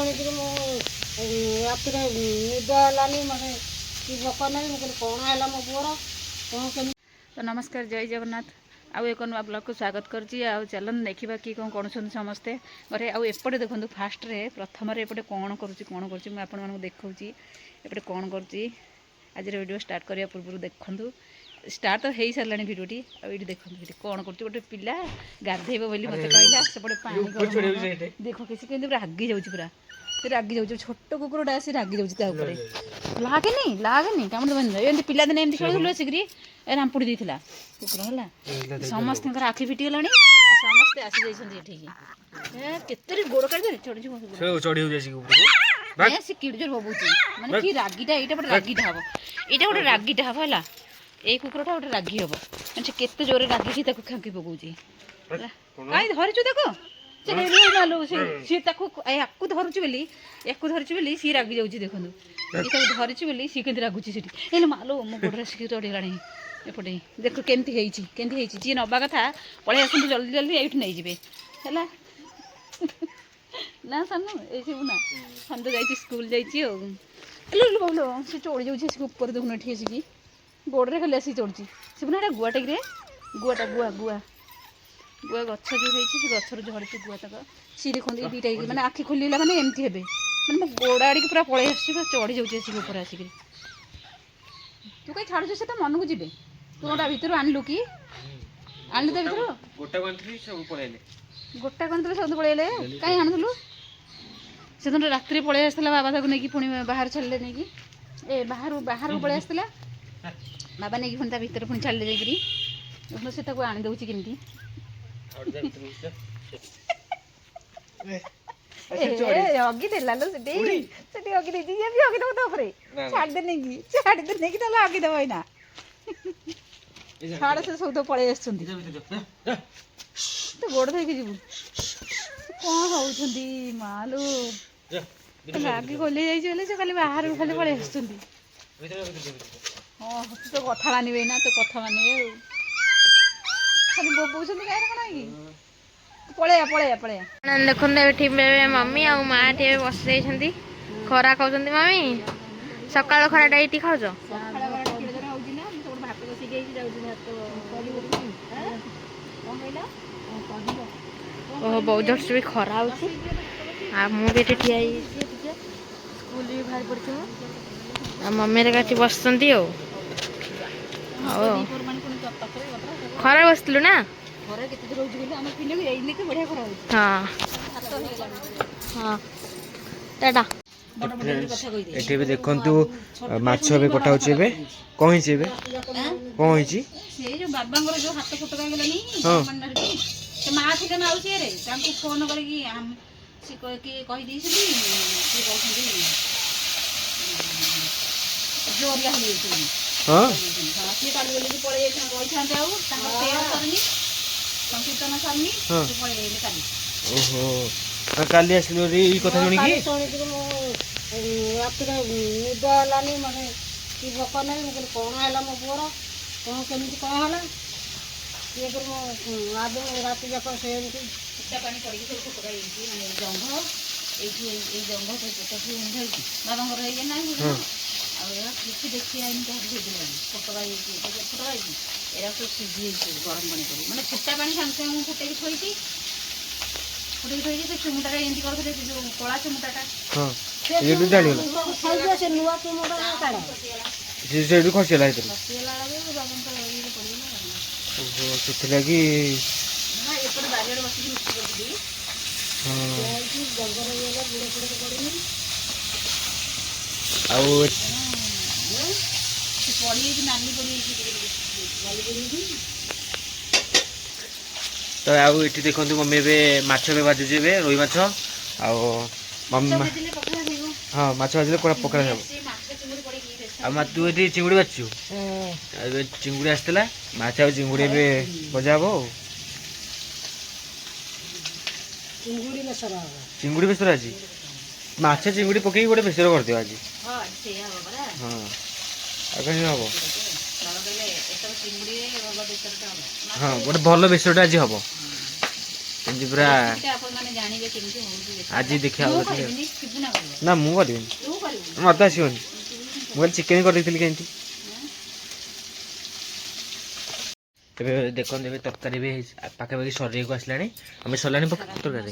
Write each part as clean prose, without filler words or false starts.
ଶୁଣିକିରି ମୁଁ ରାତିରେ ନିଦ ହେଲାନି, ମାନେ କି ଭୋକ ନାହିଁ। ମୁଁ କହିଲି କ'ଣ ହେଲା ମୋ ପୁଅର, କ'ଣ କେମିତି। ତ ନମସ୍କାର, ଜୟ ଜଗନ୍ନାଥ। ଆଉ ଏକ ନୂଆ ବ୍ଲଗ୍କୁ ସ୍ୱାଗତ କରୁଛି। ଆଉ ଚାଲନ୍ତୁ ଦେଖିବା କି କ'ଣ କରୁଛନ୍ତି ସମସ୍ତେ ଘରେ। ଆଉ ଏପଟେ ଦେଖନ୍ତୁ, ଫାଷ୍ଟରେ ପ୍ରଥମରେ ଏପଟେ କ'ଣ କରୁଛି ମୁଁ ଆପଣମାନଙ୍କୁ ଦେଖାଉଛି। ଏପଟେ କ'ଣ କରୁଛି, ଆଜିର ଭିଡ଼ିଓ ଷ୍ଟାର୍ଟ କରିବା ପୂର୍ବରୁ ଦେଖନ୍ତୁ। ଷ୍ଟାର୍ଟ ତ ହେଇସାରିଲାଣି ଭିଡ଼ିଓଟି। ଆଉ ଏଇଠି ଦେଖନ୍ତୁ, ଏଠି କ'ଣ କରୁଛି, ଗୋଟେ ପିଲା ଗାଧେଇବ ବୋଲି ମୋତେ କହିଲା। ସେପଟେ ପାଣି ଦେଖ କିଛି କେମିତି ରାଗି ଯାଉଛି, ପୁରା ରାଗି ଯାଉଛି। ଛୋଟ କୁକୁରଟା ଆସି ରାଗି ଯାଉଛି ତା ଉପରେ। ଲାଗେନି କାମୁଡ଼ି ଦେବନି। ଏମିତି ପିଲାଦିନେ ଏମିତି ଖେଳୁଥିଲୁ ଆସିକିରି ଏ ରାମ୍ପୁଡ଼ି ଦେଇଥିଲା କୁକୁର ହେଲା। ସମସ୍ତଙ୍କର ଆଖି ଫିଟିଗଲାଣି। ଆଉ ସମସ୍ତେ ଆସିଯାଇଛନ୍ତି ଏଠିକି। କେତେ ଗୋଡ଼ କାଢ଼ିଦେଲି, ଚଢ଼ିଯିବ ସେ କିଡ଼ୁ ଜୋର ବବୁଛି। ମାନେ କି ରାଗିଟା, ଏଇଟା ଗୋଟେ ରାଗିଟା ହବ, ଏଇଟା ଗୋଟେ ରାଗିଟା ହବ ହେଲା। ଏଇ କୁକୁରଟା ଗୋଟେ ରାଗି ହବ। ମାନେ ସେ କେତେ ଜୋରରେ ରାଗିକି ତାକୁ ଖାଙ୍କି ପକଉଛି। କାଇଁ ଧରିଛୁ ତାକୁ, ସିଏ ତାକୁ ୟାକୁ ଧରୁଛି ବୋଲି ସିଏ ରାଗି ଯାଉଛି। ଦେଖନ୍ତୁ, ଇଏ ତାକୁ ଧରିଛି ବୋଲି ସିଏ କେମିତି ରାଗୁଛି ସେଠି। ହେଲେ ମାଲୋ ମୋ ଗୋଡ଼ରେ ଆସିକି ଚଢ଼ିଗଲାଣି ଏପଟେ। ଦେଖ କେମିତି ହେଇଛି। ଯିଏ ନେବା କଥା ପଳେଇ ଆସନ୍ତୁ ଜଲ୍ଦି ଜଲ୍ଦି, ଏଇଠୁ ନେଇଯିବେ ହେଲା। ନା ସାନୁ ଏଇସବୁ ନା, ସାନ ତ ଯାଇଛି ସ୍କୁଲ ଯାଇଛି। ଆଉ ସେ ଚଢ଼ି ଯାଉଛି ଆସିକି ଉପରେ। ଦେଖୁନ ଏଠି ଆସିକି ଗୋଡ଼ରେ ଖାଲି ଆସିକି ଚଢ଼ୁଛି। ସେ ପୁଣି ଏଇଟା ଗୁଆ ଟେକିରେ, ଗୁଆ ଗଛ ଯେଉଁ ହେଇଛି, ସେ ଗଛରୁ ଝଡ଼ିଛି ଗୁଆ ତକ। ସିଏ ଦେଖନ୍ତୁ ଏଇ ଦୁଇଟା ମାନେ ଆଖି ଖୋଲିଲା ମାନେ ଏମିତି ହେବେ। ମାନେ ମୋ ଗୋଡ଼ ଆଡ଼ିକି ପୁରା ପଳେଇ ଆସୁଛି, ପୁରା ଚଢ଼ି ଯାଉଛି ଆସିକି ଉପରେ ଆସିକିରି। ତୁ କାହିଁ ଛାଡ଼ୁଛୁ, ସେ ତ ମନକୁ ଯିବେ। ତୁ ତା ଭିତରୁ ଆଣିଲୁ କି? ଆଣିଲୁ ତା ଭିତରୁ ଗୋଟା ଗନ୍ଥିଲି ସବୁ ପଳେଇଲେ। କାହିଁ ଆଣୁଥିଲୁ? ସେଦିନ ରାତିରେ ପଳେଇ ଆସିଥିଲା, ବାବା ତାକୁ ନେଇକି ପୁଣି ବାହାରେ ଛାଡ଼ିଲେ, ନେଇକି ବାହାରକୁ ପଳେଇ ଆସିଥିଲା। ବାବା ନେଇକି ପୁଣି ତା ଭିତରେ ପୁଣି ଛାଡ଼ିଲେ ଯାଇକିରି। ସେ ତାକୁ ଆଣି ଦେଉଛି କେମିତି। ଅଗିଦେଲା ଲୋ ସେଠି ଅଗିଦେଇଛି। ଇଏ ବି ଅଗିଦେବ ତା ଉପରେ। ଛାଡ଼ିଦେ ନେଇକି ତାହେଲେ ଅଗିଦେବ ଏଇନା। ଛାଡ଼, ସେ ସବୁ ତ ପଳେଇ ଆସିଛନ୍ତି। ତୁ ଗୋଡ଼ ଧୋଇକି ଯିବୁ। କ'ଣ ହଉଛନ୍ତି ମାଲୋ, ରାଗି ଖୋଲି ଯାଇଛି ବୋଲି ସେ ଖାଲି ବାହାରକୁ ଖାଲି ପଳେଇ ଆସୁଛନ୍ତି। ହଁ, ତୁ ତ କଥା ମାନିବେ ନା, ତୁ କଥା ମାନିବେ ଆଉ। ଖାଲି ବୋବଉଛନ୍ତି କାହିଁକି କ'ଣ ହେଇକି। ପଳେଇବା। ଦେଖନ୍ତୁ ଏଠି ମମି ଆଉ ମା ଏଠି ଏବେ ବସି ଯାଇଛନ୍ତି, ଖରା ଖାଉଛନ୍ତି। ମମି ସକାଳ ଖରାଟା ଏଇଠି ଖାଉଛ? ଓହୋ, ବହୁତ ଜୋରସେ ବି ଖରା ହଉଛି। ଆଉ ମୁଁ ବି ଏଠି ଠିଆ ହେଇଛି, ସ୍କୁଲ ବି ବାହାରି ପଡ଼ିଛି ମୁଁ। ଆଉ ମମି ହେରିକା ଏଠି ବସିଛନ୍ତି। ଆଉ ଖରା ବସିଥିଲୁ ନା। ଖରା କେତେ ଦୂର ହଉଛି ବୋଲି ଆମର ପିଲେ ଏଇନେ କି ବଢ଼ିଆ ଖରା ହଉଛି। ହଁ ଟାଟା। ଏଠି ଏବେ ଦେଖନ୍ତୁ, ମାଛ ଏବେ କଟା ହେଉଛି। ଏବେ କ'ଣ ହେଇଛି, କ'ଣ ହେଇଛି? ସେଇ ଯୋଉ ବାବାଙ୍କର ଯୋଉ ହାତ ଫୋଟକା ହେଇଗଲାନି, ସେ ମା ଥିଲେ ମାଉସୀରେ, ତାଙ୍କୁ ଫୋନ କରିକି ସେ କିଏ କହିଦେଇଛନ୍ତି। ସିଏ କହୁଛନ୍ତି ଜୋରିଆ ହେଇଯାଇଛି। ସିଏ କାଲି ବୋଲିକି ପଳେଇ ଯାଇଛନ୍ତି, ରହିଥାନ୍ତେ। ଆଉ ତାଙ୍କର ତେଲ ସରିନି, ସଂକୀର୍ତ୍ତନ ସରିନି, ସେ ପଳେଇ ଯାଇଥିଲେ କାଲି। ଓହୋ, କାଲି ଆସିଲି ଏଇ କଥା ଶୁଣିକି ଶୁଣିକିରି ମୁଁ ରାତିରେ ନିଦ ହେଲାନି, ମାନେ କି ଭୋକ ନାହିଁ। ମୁଁ କହିଲି କ'ଣ ହେଲା ମୋ ପୁଅର, କ'ଣ କେମିତି କ'ଣ ହେଲା। ଇଏ କରି ମୁଁ ଆଜି ରାତି ଯାକ ସେମିତି ଫୁଟା ପାଣି ପଡ଼ିକି ସବୁ ଫୋଟକା ହେଇଯାଇଛି। ମାନେ ଜଙ୍ଘ ଏଇଠି, ଏଇ ଜଙ୍ଘ ପୋଟକି ହେଇଛି ବାବାଙ୍କର ହେଇକି ନାହିଁ। ଆଉ ଏରା କିଛି ଦେଖି ଆଇନି, କାହାକୁ ହେଇଗଲାଣି ଫୋଟକା ହେଇଛି, ଏରା ସବୁ ସିଝି ହେଇଛି ଗରମ ପାଣି କରି। ମାନେ ଫୁଟା ପାଣି ସାଙ୍ଗେ ସାଙ୍ଗେ ମୁଁ ଫୁଟେଇକି ଥୋଇଛି। ସେ ଚୁମୁଟାଟା ଏମିତି କରିଥିଲେ, ସେ ଯୋଉ କଳା ଚୁମୁଟାଟା ସେ ନୂଆ ଚୁମୁଟା କାଢ଼ ସେଇଠୁ ଖସିଗଲା ଭିତରେ। ଖସିଗଲା ବେଳକୁ ବାବାଙ୍କର ଇଏରେ ପଡ଼ିଗଲା। ଓହୋ, ସେଥିଲାଗି ଏପଟେ ବାରିଆଡ଼େ ବସିକି ମିଷ୍ଟି କରିଥିଲି। ଜଙ୍ଗଲ ହେଇଗଲା, ବୁଢ଼େ ଫୁଡ଼େ ପଡ଼ିନି। ଆଉ ପଡ଼ିଯାଇଛି, ନାଲି ପଡ଼ିଯାଇଛି। ତ ଆଉ ଏଠି ଦେଖନ୍ତୁ, ମମି ଏବେ ମାଛ ଏବେ ଭାଜୁଛି, ଏବେ ରୋହି ମାଛ। ଆଉ ମମି ହଁ, ମାଛ ଭାଜିଲେ ପକାଳ ହେବ। ଆଉ ତୁ ଏଠି ଚିଙ୍ଗୁଡ଼ି ବାଛିଛୁ। ଏବେ ଚିଙ୍ଗୁଡ଼ି ଆସିଥିଲା, ମାଛ ଆଉ ଚିଙ୍ଗୁଡ଼ି ଏବେ ଭଜା ହବ। ଆଉ ଚିଙ୍ଗୁଡ଼ି ବେସର ଆଜି ମାଛ ଚିଙ୍ଗୁଡ଼ି ପକେଇକି ଗୋଟେ ବେସର କରିଦିଅ ଆଜି। ହଁ, ଆଉ କାହିଁ ହବ। ହଁ, ଗୋଟେ ଭଲ ବେସରଟା ଆଜି ହବ। ଏମିତି ପୁରା ଆପଣମାନେ ଜାଣିବେ କେମିତି ହେଉଛି ଆଜି ଦେଖିବା ମୁଁ ଆଉ ଟିକେ। କରିବିନି ଶିବୁନା କରିବ ନା ମୁଁ କରିବିନି, ତୁ କରିବୁ ମତେ ଆସିବନି। ମୁଁ ଖାଲି ଚିକେନ କରିଦେଇଥିଲି କେମିତି। ଏବେ ଦେଖନ୍ତୁ ଏବେ ତରକାରୀ ବି ପାଖାପାଖି ସରିବାକୁ ଆସିଲାଣି। ଆମେ ସରିଲାଣି ତରକାରୀ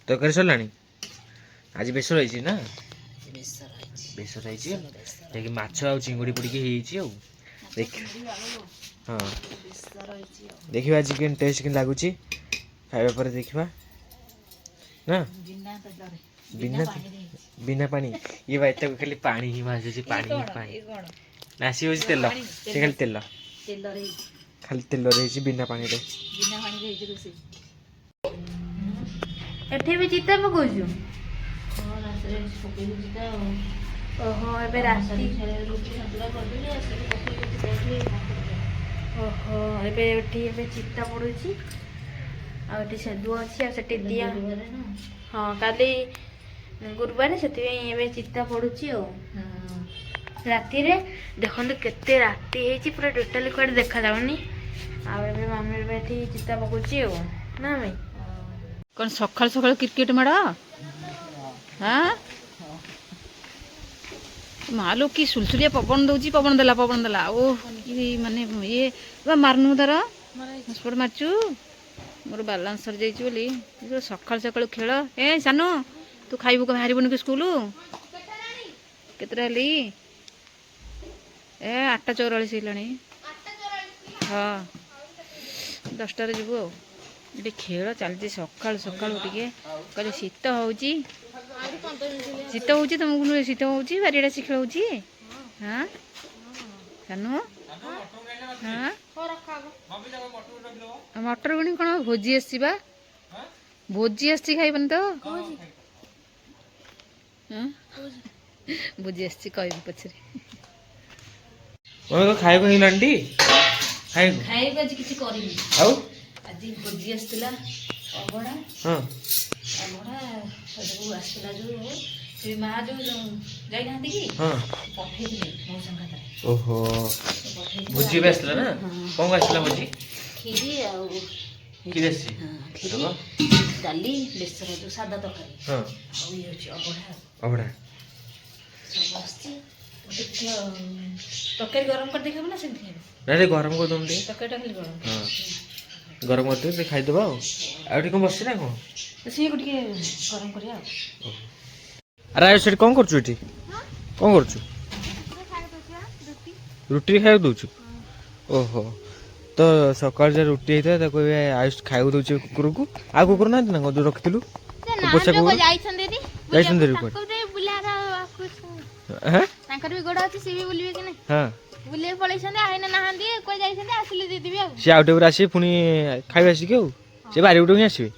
ତରକାରୀ ସରିଲାଣି। ଆଜି ବେସର ହେଇଛି ନା, ବେସର ହେଇଛି ଯାଇକି ମାଛ ଆଉ ଚିଙ୍ଗୁଡ଼ି ପଡ଼ିକି ହେଇଯାଇଛି ଆଉ। ହଁ ଦେଖିବା ଆଜି କେମିତି ଟେଷ୍ଟ କେମିତି ଲାଗୁଛି, ଖାଇବା ପରେ ଦେଖିବା ନା। ବିନା ପାଣି ଇଏ ଭାଇ ତାକୁ ଖାଲି ପାଣି ହିଁ ଭାଜୁଛି, ପାଣି ପାଣି ନା ସିଏ ହେଉଛି ତେଲ, ସେ ଖାଲି ତେଲ ଖାଲି ତେଲରେ ହେଇଛି ବିନା ପାଣିରେ। ଏଠି ବି ଚିତା ପକଉଛୁ? ଓହୋ ଏବେ ରାତି। ଓହୋ ଏବେ ଏଠି ଏବେ ଚିତା ପଡୁଛି ଆଉ ଏଠି ସେଦୁ ଅଛି ଆଉ ସେଠି ଦିଆ। ହଁ କାଲି ଗୁରୁବାର ସେଥିପାଇଁ ଏବେ ଚିତା ପଡୁଛି ଆଉ ରାତିରେ। ଦେଖନ୍ତୁ କେତେ ରାତି ହେଇଛି, ପୁରା ଟୋଟାଲି କୁଆଡେ ଦେଖାଯାଉନି। ଆଉ ଏବେ ମାମି ଏବେ ଏଠି ଚିତା ପକଉଛି ଆଉ ନା ଆମେ କ'ଣ ସକାଳୁ ସକାଳୁ କ୍ରିକେଟ ମାଡ଼? ହଁ ମାଲୋ କି ସୁଲସୁଲିଆ ପବନ ଦେଉଛି, ପବନ ଦେଲା ଓ କି ମାନେ ଇଏ ବା ମାରୁନୁ ତାର ହସ୍ପଟ ମାରୁଛୁ। ମୋର ବାଲାନ୍ସ ସରିଯାଇଛି ବୋଲି ସକାଳୁ ସକାଳୁ ଖେଳ। ଏ ସାନୁ ତୁ ଖାଇବୁ ବାହାରିବୁନି କି ସ୍କୁଲ? କେତେଟା ହେଲି? ଏ 8:44 ହେଲାଣି। ହଁ 10ଟାରେ ଯିବୁ ଆଉ। ଏଠି ଖେଳ ଚାଲିଛି ସକାଳୁ ସକାଳୁ ଟିକେ। କହିଲେ ଶୀତ ହେଉଛି, ଶୀତ ହେଉଛି ତମକୁ ନୁହେଁ, ଶୀତ ହେଉଛି ବାରିଆଡ଼େ ଆସି ଖେଳ ହେଉଛି। ହଁ ସାନୁ ହଁ ମଟର ଗୁଣି କ'ଣ ଭୋଜି ଆସିଛି ବା, ଭୋଜି ଆସିଛି ଖାଇବନି ତ? ଭୋଜି ଆସିଛି କହିବି ପଛରେ। ଖାଇବାକୁ ହେଇଗଲାଣି ଟି? ଖାଇବାକୁ ଆଜି କିଛି କରିନି, ଆଉ ଆଜି ଭୋଜି ଆସିଥିଲା ଅବଢ଼ା। ହଁ ଅବଢ଼ା ସବୁ ଆସିଥିଲା ଯୋଉ ସେ ମା ଯୋଉ ଯାଇନାହାନ୍ତି କି ହଁ ପଠେଇଥିଲେ ମୋ ସାଙ୍ଗରେ। ଓହୋ ଭୋଜି ବି ଆସିଥିଲା ନା? କ'ଣ ଆସିଥିଲା ଭୋଜି? କ୍ଷୀରି ଆଉ କ୍ଷୀରି ଆସିଛି। କ୍ଷୀରି ଡାଲି ବେସର ଯୋଉ ସାଧା ତରକାରୀ ହଁ ଆଉ ଇଏ ହେଉଛି ଅବଢ଼ା ଅବଢ଼ା ସବୁ ଆସିଛି। ଟିକେ ତରକାରୀ ଗରମ କରିଦେଇ ଖାଇବୁ ନା ସେମିତି ଖାଇବୁ? ନାଇଁ ଗରମ କରିଦେବୁ ଟିକେ। ତରକାରୀଟା ଖାଲି ଗରମ ହଁ ଗରମ କରିଦେବେ ସେ ଖାଇଦେବା ଆଉ। ଆଉ ଟିକେ କ'ଣ ବସିଛି ନା କ'ଣ? ସେଇଆକୁ ଟିକେ ଗରମ କରିବା ଆଉ। ଆରେ ଆରେ ସେଠି କ'ଣ କରୁଛୁ? ଏଠି କ'ଣ କରୁଛୁ? ରୁଟି ଖାଇବାକୁ ଦେଉଛୁ? ଓହୋ ତ ସକାଳୁ ଯାହା ରୁଟି ହେଇଥିଲା ତାକୁ ଏବେ ଆୟୁଷ ଖାଇବାକୁ ଦେଉଛି କୁକୁରକୁ। ଆଉ କୁକୁର ନାହାନ୍ତି ନା ଯୋଉ ରଖିଥିଲୁ? ପୋଷା କୁକୁର ଯାଇଛନ୍ତି ତାଙ୍କର ବି ଗୋଡ ଅଛି, ସିଏ ବି ବୁଲିବେ କି ନାହିଁ? ହଁ ବୁଲିବାକୁ ପଳେଇଛନ୍ତି, ଆଇନା ନାହାନ୍ତି, କୁଆଡେ ଯାଇଛନ୍ତି, ଆସିଲେ ଦେଇଦେବି ଆଉ। ସିଏ ଆଉ ଟିକେ ପରେ ଆସିବେ ପୁଣି ଖାଇବେ ଆସିକି ଆଉ। ସେ ବାରି ପଟକୁ ହିଁ ଆସିବେ।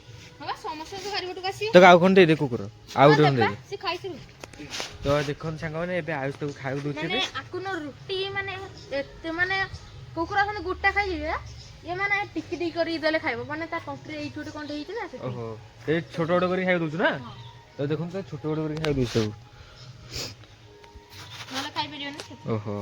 ସମସ୍ତେ ଭାରି ପଟକୁ ଆସିବେ। ତାକୁ ଆଉ କ'ଣ ଦେଇଦେ କୁକୁର, ଆଉ ଗୋଟେ ଦେଇଦେ। ସେ ଖାଇଥିଲୁ ତ ଦେଖନ୍ତୁ ସାଙ୍ଗମାନେ ଏବେ ଆୟୁଷ ତାକୁ ଖାଇବାକୁ ଦେଉଛି। ମାନେ ଆକୁନ ରୁଟି ମାନେ ଏତେ ମାନେ କୁକୁର ମାନେ ଗୋଟା ଖାଇଯିବେ, ଇଏ ମାନେ ଟିକି ଟିକି କରିକି ଦେଲେ ଖାଇବ। ମାନେ ତା ତଣ୍ଟିରେ ଏଇଠି ଗୋଟେ କ'ଣ ହେଇଛି ନା, ଓହୋ ଏ ଛୋଟ ଛୋଟ କରି ଖାଇବାକୁ ଦେଉଛୁ ନା? ତ ଦେଖନ୍ତୁ ଛୋଟ ଛୋଟ କରି ଖାଇବାକୁ ଦେଉଛି ସବୁ। ନହେଲେ ଖାଇପାରିବନି। ଓହୋ